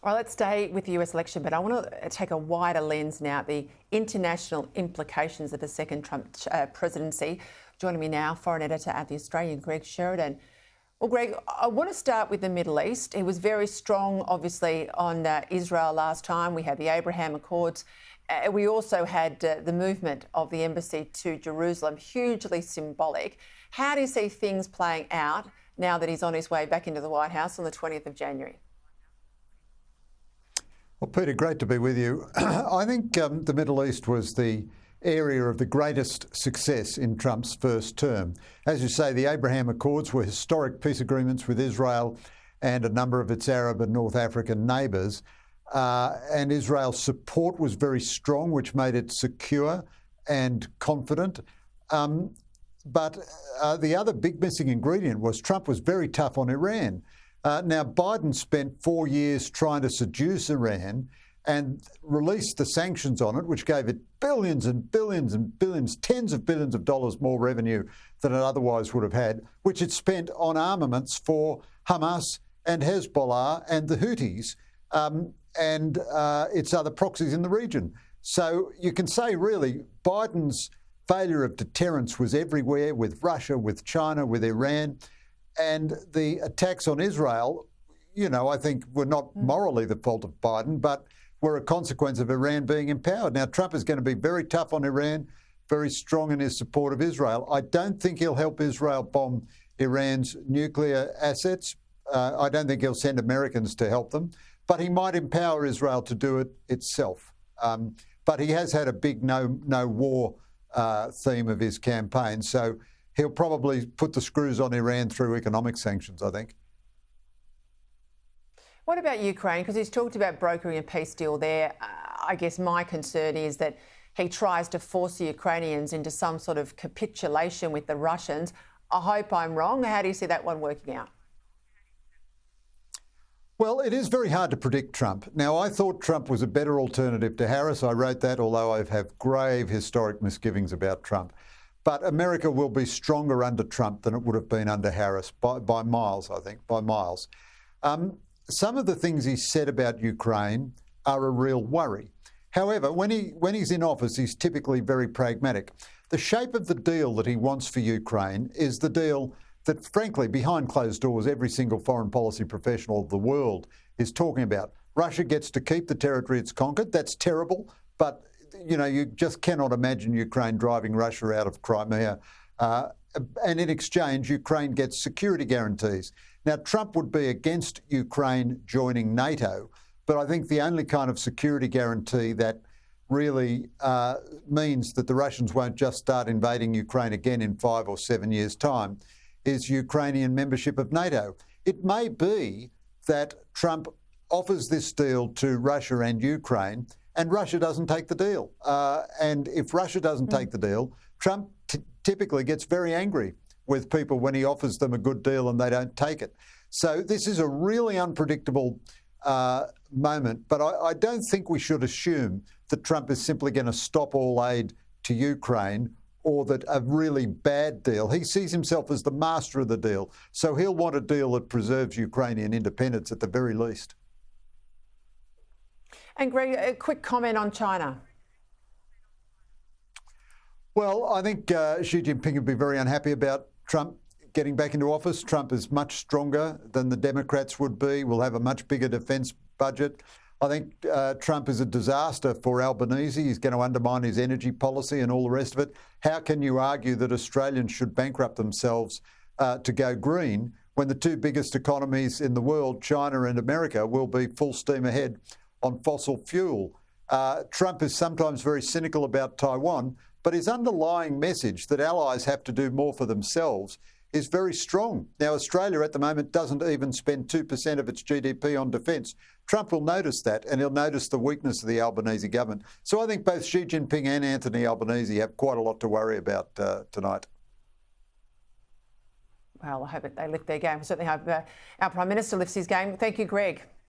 All right, let's stay with the US election, but I want to take a wider lens now at the international implications of the second Trump presidency. Joining me now, foreign editor at The Australian, Greg Sheridan. Well, Greg, I want to start with the Middle East. He was very strong, obviously, on Israel last time. We had the Abraham Accords. We also had the movement of the embassy to Jerusalem, hugely symbolic. How do you see things playing out now that he's on his way back into the White House on the 20th of January? Well, Peter, great to be with you. I think the Middle East was the area of the greatest success in Trump's first term. As you say, the Abraham Accords were historic peace agreements with Israel and a number of its Arab and North African neighbours. And Israel's support was very strong, which made it secure and confident. But the other big missing ingredient was Trump was very tough on Iran. Now, Biden spent 4 years trying to seduce Iran and released the sanctions on it, which gave it billions and billions and billions, tens of billions of dollars more revenue than it otherwise would have had, which it spent on armaments for Hamas and Hezbollah and the Houthis and its other proxies in the region. So you can say, really, Biden's failure of deterrence was everywhere, with Russia, with China, with Iran. And the attacks on Israel, you know, I think were not morally the fault of Biden, but were a consequence of Iran being empowered. Now, Trump is going to be very tough on Iran, very strong in his support of Israel. I don't think he'll help Israel bomb Iran's nuclear assets. I don't think he'll send Americans to help them, but he might empower Israel to do it itself. But he has had a big no war theme of his campaign. So he'll probably put the screws on Iran through economic sanctions, I think. What about Ukraine? Because he's talked about brokering a peace deal there. I guess my concern is that he tries to force the Ukrainians into some sort of capitulation with the Russians. I hope I'm wrong. How do you see that one working out? Well, it is very hard to predict Trump. Now, I thought Trump was a better alternative to Harris. I wrote that, although I have grave historic misgivings about Trump. But America will be stronger under Trump than it would have been under Harris, by miles, I think, by miles. Some of the things he said about Ukraine are a real worry. However, when he's in office, he's typically very pragmatic. The shape of the deal that he wants for Ukraine is the deal that, frankly, behind closed doors, every single foreign policy professional of the world is talking about. Russia gets to keep the territory it's conquered. That's terrible, but you know, you just cannot imagine Ukraine driving Russia out of Crimea. And in exchange, Ukraine gets security guarantees. Now, Trump would be against Ukraine joining NATO, but I think the only kind of security guarantee that really means that the Russians won't just start invading Ukraine again in 5 or 7 years' time is Ukrainian membership of NATO. It may be that Trump offers this deal to Russia and Ukraine, and Russia doesn't take the deal. And if Russia doesn't take the deal, Trump typically gets very angry with people when he offers them a good deal and they don't take it. So this is a really unpredictable moment, but I don't think we should assume that Trump is simply going to stop all aid to Ukraine or that a really bad deal. He sees himself as the master of the deal, so he'll want a deal that preserves Ukrainian independence at the very least. And Greg, a quick comment on China. Well, I think Xi Jinping would be very unhappy about Trump getting back into office. Trump is much stronger than the Democrats would be. We'll have a much bigger defence budget. I think Trump is a disaster for Albanese. He's going to undermine his energy policy and all the rest of it. How can you argue that Australians should bankrupt themselves to go green when the two biggest economies in the world, China and America, will be full steam ahead on fossil fuel? Trump is sometimes very cynical about Taiwan, but his underlying message that allies have to do more for themselves is very strong. Now, Australia at the moment doesn't even spend 2% of its GDP on defence. Trump will notice that, and he'll notice the weakness of the Albanese government. So I think both Xi Jinping and Anthony Albanese have quite a lot to worry about tonight. Well, I hope they lift their game. We certainly hope our Prime Minister lifts his game. Thank you, Greg.